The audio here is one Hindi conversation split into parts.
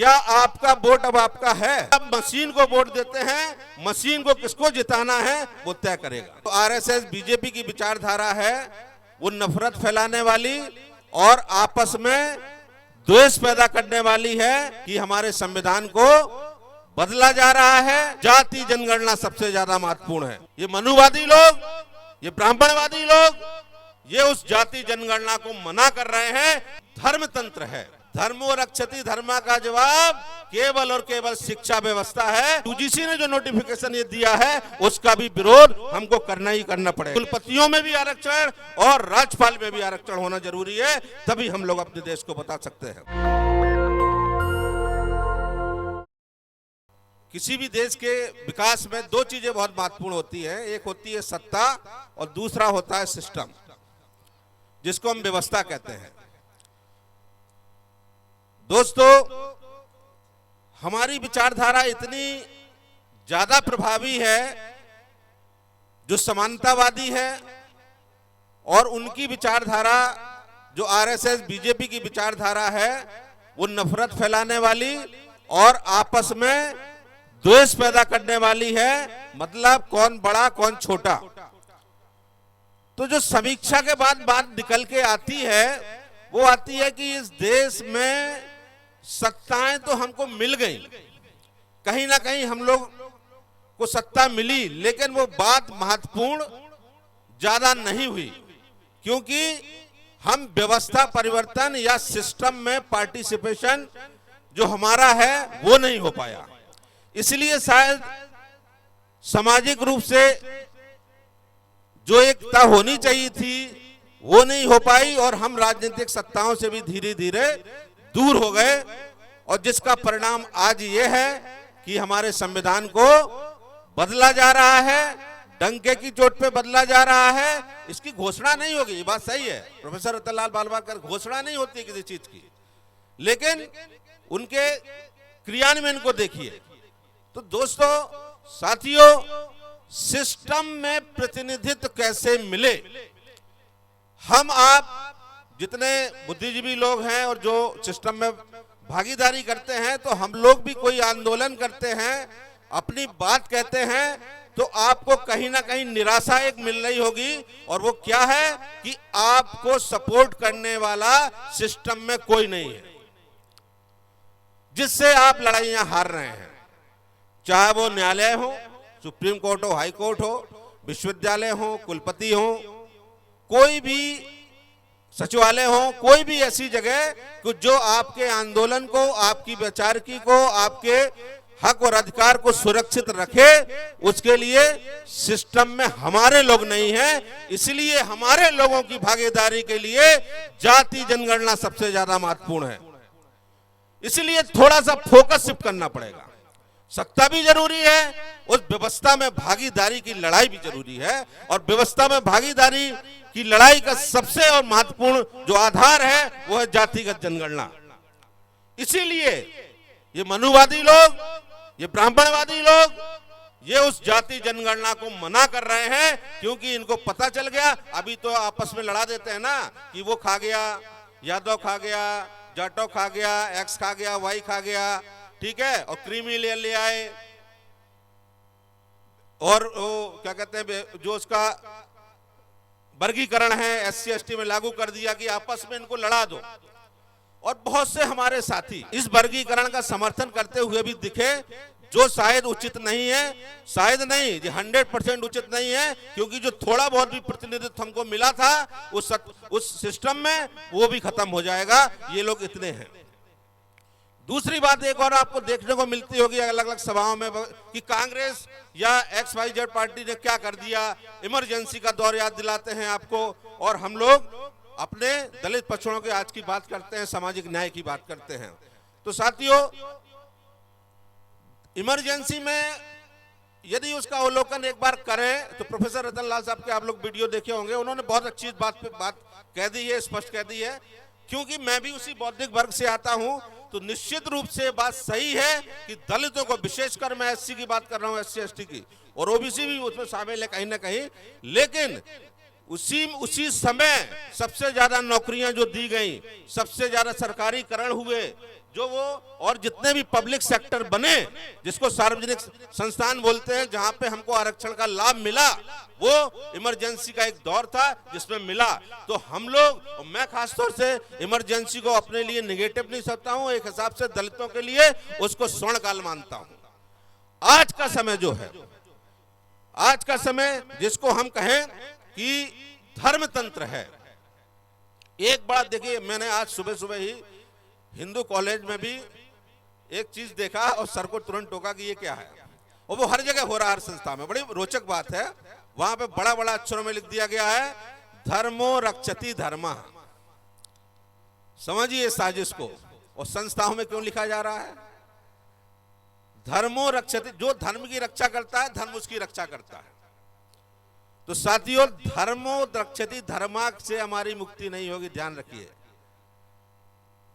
क्या आपका वोट अब आपका है? अब मशीन को वोट देते हैं, मशीन को किसको जिताना है वो तय करेगा। तो आरएसएस बीजेपी की विचारधारा है वो नफरत फैलाने वाली और आपस में द्वेष पैदा करने वाली है कि हमारे संविधान को बदला जा रहा है। जाति जनगणना सबसे ज्यादा महत्वपूर्ण है। ये मनुवादी लोग, ये ब्राह्मणवादी लोग, ये उस जाति जनगणना को मना कर रहे हैं। धर्म तंत्र है, धर्मो रक्षति धर्मा का जवाब केवल और केवल शिक्षा व्यवस्था है। यूजीसी ने जो नोटिफिकेशन ये दिया है उसका भी विरोध हमको करना ही करना पड़ेगा। कुलपतियों में भी आरक्षण और राज्यपाल में भी आरक्षण होना जरूरी है, तभी हम लोग अपने देश को बता सकते हैं। किसी भी देश के विकास में दो चीजें बहुत महत्वपूर्ण होती है। एक होती है सत्ता और दूसरा होता है सिस्टम, जिसको हम व्यवस्था कहते हैं। दोस्तों, हमारी विचारधारा इतनी ज्यादा प्रभावी है, जो समानतावादी है, और उनकी विचारधारा जो आरएसएस बीजेपी की विचारधारा है वो नफरत फैलाने वाली और आपस में द्वेष पैदा करने वाली है। मतलब कौन बड़ा कौन छोटा। तो जो समीक्षा के बाद बात निकल के आती है वो आती है कि इस देश में सत्ताएं तो हमको मिल गई, कहीं ना कहीं हम लोग को सत्ता मिली, लेकिन वो बात महत्वपूर्ण ज्यादा नहीं हुई, क्योंकि हम व्यवस्था परिवर्तन या सिस्टम में पार्टिसिपेशन जो हमारा है वो नहीं हो पाया। इसलिए शायद सामाजिक रूप से जो एकता होनी चाहिए थी वो नहीं हो पाई और हम राजनीतिक सत्ताओं से भी धीरे धीरे दूर हो गए। और जिसका परिणाम आज ये है कि हमारे संविधान को बदला जा रहा है, डंके की चोट पे बदला जा रहा है। इसकी घोषणा नहीं होगी, ये बात सही है, प्रोफेसर रतनलाल बालवाकर, घोषणा नहीं होती किसी चीज की, लेकिन उनके क्रियान्वयन को देखिए। तो दोस्तों, साथियों, सिस्टम में प्रतिनिधित्व कैसे मिले? हम आप जितने बुद्धिजीवी लोग हैं और जो सिस्टम में भागीदारी करते हैं, तो हम लोग भी कोई आंदोलन करते हैं, अपनी बात कहते हैं, तो आपको कहीं ना कहीं निराशा एक मिल रही होगी। और वो क्या है कि आपको सपोर्ट करने वाला सिस्टम में कोई नहीं है, जिससे आप लड़ाइयां हार रहे हैं। चाहे वो न्यायालय हो, सुप्रीम कोर्ट हो, हाई कोर्ट हो, विश्वविद्यालय हो, कुलपति हो, कोई भी सचिवालय हो, कोई भी ऐसी जगह जो आपके आंदोलन को, आपकी विचारकी को, आपके हक और अधिकार को सुरक्षित रखे, उसके लिए सिस्टम में हमारे लोग नहीं हैं। इसलिए हमारे लोगों की भागीदारी के लिए जाति जनगणना सबसे ज्यादा महत्वपूर्ण है। इसलिए थोड़ा सा फोकस शिफ्ट करना पड़ेगा। सत्ता भी जरूरी है, उस व्यवस्था में भागीदारी की लड़ाई भी जरूरी है, और व्यवस्था में भागीदारी की लड़ाई का सबसे और महत्वपूर्ण जो आधार है वो है जातिगत जनगणना। इसीलिए ये मनुवादी लोग, ये ब्राह्मणवादी लोग, ये उस जाति जनगणना को मना कर रहे हैं, क्योंकि इनको पता चल गया। अभी तो आपस में लड़ा देते हैं ना कि वो खा गया, यादव खा गया, जाटव खा गया, एक्स खा गया, वाई खा गया, ठीक है, और क्रीमी ले आए, और वो क्या कहते हैं, जो उसका वर्गीकरण है एससी एसटी में लागू कर दिया कि आपस में इनको लड़ा दो। और बहुत से हमारे साथी इस वर्गीकरण का समर्थन करते हुए भी दिखे, जो शायद उचित नहीं है, शायद नहीं, जो 100% उचित नहीं है, क्योंकि जो थोड़ा बहुत भी प्रतिनिधित्व हमको मिला था उस सिस्टम में, वो भी खत्म हो जाएगा। ये लोग इतने हैं। दूसरी बात एक और आपको देखने को मिलती होगी अलग अलग सभाओं में कि कांग्रेस या XYZ पार्टी ने क्या कर दिया, इमरजेंसी का दौर याद दिलाते हैं आपको, और हम लोग अपने दलित पक्षों के आज की बात करते हैं, सामाजिक न्याय की बात करते हैं। तो साथियों, इमरजेंसी में यदि उसका अवलोकन एक बार करें तो प्रोफेसर रतनलाल साहब के आप लोग वीडियो देखे होंगे, उन्होंने बहुत अच्छी बात पे बात कह दी है, स्पष्ट कह दी है। क्योंकि मैं भी उसी बौद्धिक वर्ग से आता हूं, तो निश्चित रूप से बात सही है कि दलितों को, विशेषकर मैं एससी की बात कर रहा हूं, SC ST की, और ओबीसी भी उसमें शामिल है कहीं ना कहीं, लेकिन उसी समय सबसे ज्यादा नौकरियां जो दी गई, सबसे ज्यादा सरकारीकरण हुए, जो वो और जितने भी पब्लिक सेक्टर बने, जिसको सार्वजनिक संस्थान बोलते हैं, जहां पे हमको आरक्षण का लाभ मिला, वो इमरजेंसी का एक दौर था जिसमें मिला। तो हम लोग, मैं खासतौर से इमरजेंसी को अपने लिए निगेटिव नहीं समझता हूं, एक हिसाब से दलितों के लिए उसको स्वर्ण काल मानता हूं। आज का समय जो है, आज का समय जिसको हम कहें कि धर्मतंत्र है, एक बात देखिए, मैंने आज सुबह सुबह ही हिंदू कॉलेज में भी एक चीज देखा और सर को तुरंत टोका कि ये क्या है, और वो हर जगह हो रहा है, हर संस्था में। बड़ी रोचक बात है, वहां पे बड़ा बड़ा अक्षरों में लिख दिया गया है, धर्मो रक्षति धर्मः। समझिए इस साजिश को। और संस्थाओं में क्यों लिखा जा रहा है धर्मो रक्षति? जो धर्म की रक्षा करता है, धर्म उसकी रक्षा करता है। तो साथियों, धर्मो रक्षति धर्मा से हमारी मुक्ति नहीं होगी, ध्यान रखिए।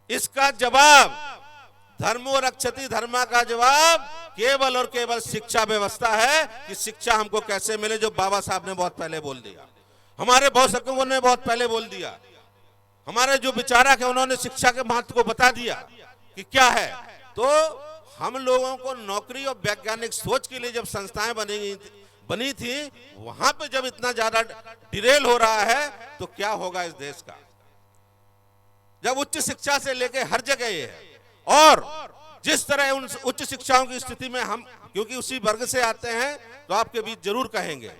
इसका जवाब, धर्मो रक्षति धर्मा का जवाब केवल और केवल शिक्षा व्यवस्था है कि शिक्षा हमको कैसे मिले, जो बाबा साहब ने बहुत पहले बोल दिया, हमारे बहुसंख्यकों ने बहुत पहले बोल दिया, हमारे जो विचारक है उन्होंने शिक्षा के महत्व को बता दिया कि क्या है। तो हम लोगों को नौकरी और वैज्ञानिक सोच के लिए जब संस्थाएं बनी थी, वहां पे जब इतना ज्यादा डिरेल हो रहा है, तो क्या होगा इस देश का? जब उच्च शिक्षा से लेके हर जगह ये है, और जिस तरह उन उच्च शिक्षाओं की स्थिति में हम, क्योंकि उसी वर्ग से आते हैं, तो आपके बीच जरूर कहेंगे।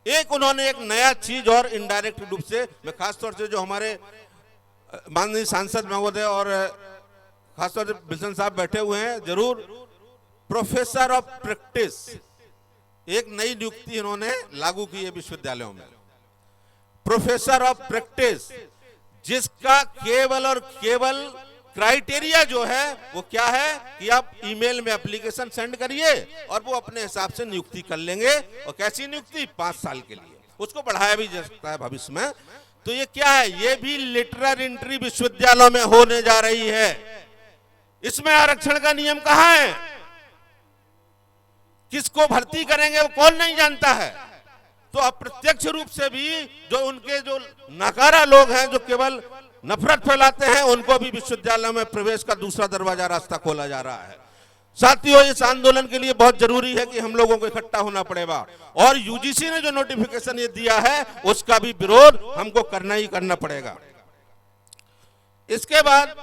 एक उन्होंने एक नया चीज और इनडायरेक्ट रूप से, मैं खासतौर से जो हमारे माननीय सांसद महोदय और खासतौर से बिशन साहब बैठे हुए हैं, जरूर प्रोफेसर ऑफ प्रैक्टिस एक नई नियुक्ति इन्होंने लागू की है विश्वविद्यालयों में, प्रोफेसर ऑफ प्रैक्टिस, जिसका केवल और केवल क्राइटेरिया जो है वो क्या है कि आप ईमेल में एप्लीकेशन सेंड करिए और वो अपने हिसाब से नियुक्ति कर लेंगे। और कैसी नियुक्ति? 5 साल के लिए, उसको बढ़ाया भी जा सकता है भविष्य में। तो ये क्या है? ये भी लिटरल एंट्री विश्वविद्यालयों में होने जा रही है। इसमें आरक्षण का नियम कहां है? किसको भर्ती करेंगे वो कौन नहीं जानता है। तो अप्रत्यक्ष रूप से भी जो उनके जो नकारा लोग हैं, जो केवल नफरत फैलाते हैं, उनको भी विश्वविद्यालय में प्रवेश का दूसरा दरवाजा रास्ता खोला जा रहा है। साथियों, इस आंदोलन के लिए बहुत जरूरी है कि हम लोगों को इकट्ठा होना पड़ेगा, और यूजीसी ने जो नोटिफिकेशन ये दिया है उसका भी विरोध हमको करना ही करना पड़ेगा। इसके बाद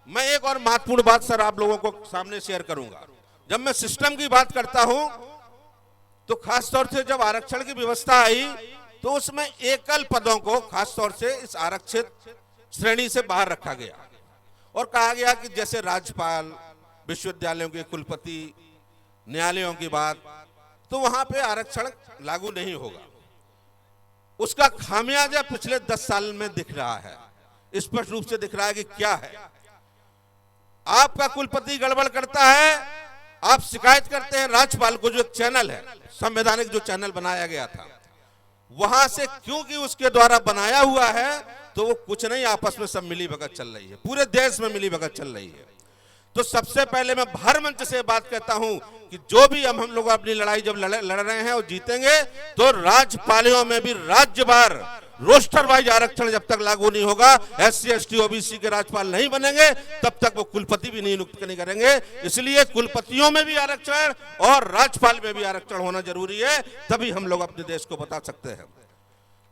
मैं एक और महत्वपूर्ण बात सर आप लोगों को सामने शेयर करूंगा। जब मैं सिस्टम की बात करता हूं, तो खासतौर से जब आरक्षण की व्यवस्था आई, तो उसमें एकल पदों को खासतौर से इस आरक्षित श्रेणी से बाहर रखा गया और कहा गया कि जैसे राज्यपाल, विश्वविद्यालयों के कुलपति, न्यायालयों की बात, तो वहां पे आरक्षण लागू नहीं होगा। उसका खामियाजा पिछले 10 साल में दिख रहा है, स्पष्ट रूप से दिख रहा है कि क्या है। आपका कुलपति गड़बड़ करता है, आप शिकायत करते हैं राज्यपाल को, जो एक चैनल है, संवैधानिक जो चैनल बनाया गया था, वहां से, क्योंकि उसके द्वारा बनाया हुआ है, तो वो कुछ नहीं, आपस में सब मिली भगत चल रही है, पूरे देश में मिली भगत चल रही है। तो सबसे पहले मैं हर मंच से बात कहता हूं कि जो भी हम लोग अपनी लड़ाई जब लड़ रहे हैं और जीतेंगे, तो राज्यपालियों में भी राज्यवार रोस्टर वाइज आरक्षण जब तक लागू नहीं होगा, SC ST OBC के राज्यपाल नहीं बनेंगे, तब तक वो कुलपति भी नहीं नियुक्त नहीं करेंगे। इसलिए कुलपतियों में भी आरक्षण और राज्यपाल में भी आरक्षण होना जरूरी है, तभी हम लोग अपने देश को बता सकते हैं।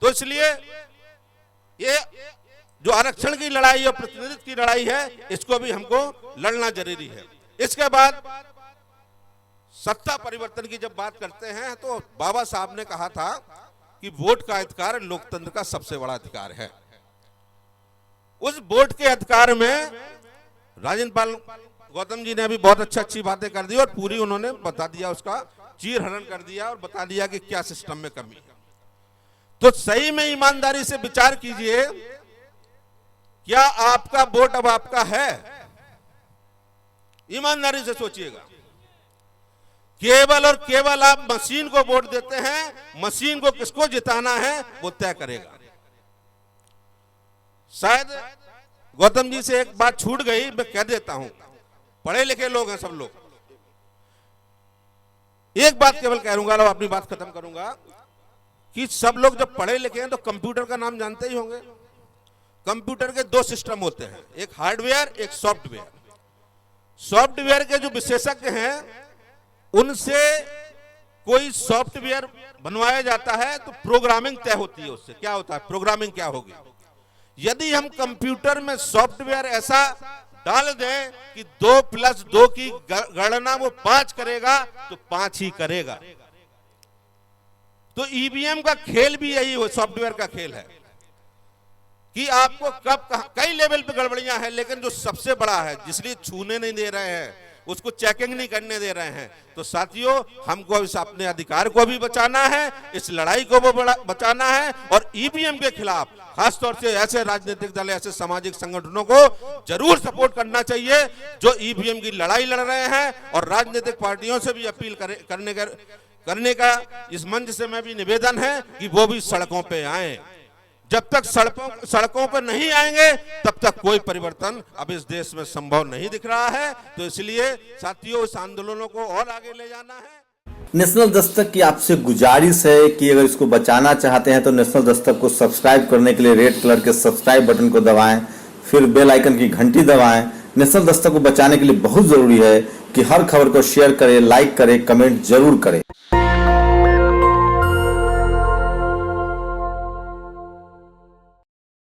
तो इसलिए ये जो आरक्षण की लड़ाई और प्रतिनिधित्व की लड़ाई है, इसको भी हमको लड़ना जरूरी है। इसके बाद सत्ता परिवर्तन की जब बात करते हैं, तो बाबा साहब ने कहा था कि वोट का अधिकार लोकतंत्र का सबसे बड़ा अधिकार है। उस वोट के अधिकार में राजेंद्र पाल गौतम जी ने भी बहुत अच्छी बातें कर दी और पूरी उन्होंने बता दिया, उसका चीर हरण कर दिया और बता दिया कि क्या सिस्टम में कमी है। तो सही में ईमानदारी से विचार कीजिए, क्या आपका वोट अब आपका है? ईमानदारी से सोचिएगा। केवल और केवल आप मशीन को वोट देते हैं, मशीन को किसको जिताना है वो तय करेगा। शायद गौतम जी से एक बात छूट गई, मैं कह देता हूं, पढ़े लिखे लोग हैं सब लोग। एक बात केवल कह दूंगा, अपनी बात खत्म करूंगा कि सब लोग जब पढ़े लिखे हैं तो कंप्यूटर का नाम जानते ही होंगे। कंप्यूटर के 2 सिस्टम होते हैं, एक हार्डवेयर, एक सॉफ्टवेयर। सॉफ्टवेयर के जो विशेषज्ञ हैं उनसे कोई सॉफ्टवेयर बनवाया जाता है तो प्रोग्रामिंग तय होती है, उससे क्या होता है, प्रोग्रामिंग क्या होगी। यदि हम कंप्यूटर में सॉफ्टवेयर ऐसा डाल दें कि 2 + 2 की गणना वो 5 करेगा तो 5 ही करेगा। तो ईवीएम का खेल भी यही हो, सॉफ्टवेयर का खेल है कि आपको कब कई लेवल पे गड़बड़ियां हैं, लेकिन जो सबसे बड़ा है जिसलिए छूने नहीं दे रहे हैं, उसको चेकिंग नहीं करने दे रहे हैं। तो साथियों, हमको इस अपने अधिकार को भी बचाना है, इस लड़ाई को भी बचाना है और ईवीएम के खिलाफ खासतौर से ऐसे राजनीतिक दल, ऐसे सामाजिक संगठनों को जरूर सपोर्ट करना चाहिए जो ईवीएम की लड़ाई लड़ रहे हैं। और राजनीतिक पार्टियों से भी अपील करने का इस मंच से मैं भी निवेदन है कि वो भी सड़कों पे आए। जब तक सड़कों पर नहीं आएंगे तब तक कोई परिवर्तन अब इस देश में संभव नहीं दिख रहा है। तो इसलिए साथियों, इस आंदोलनों को और आगे ले जाना है। नेशनल दस्तक की आपसे गुजारिश है कि अगर इसको बचाना चाहते हैं तो नेशनल दस्तक को सब्सक्राइब करने के लिए रेड कलर के सब्सक्राइब बटन को दबाएं, फिर बेल आइकन की घंटी दबाएं। नेशनल दस्तक को बचाने के लिए बहुत जरूरी है कि हर खबर को शेयर करें, लाइक करें, कमेंट जरूर करें।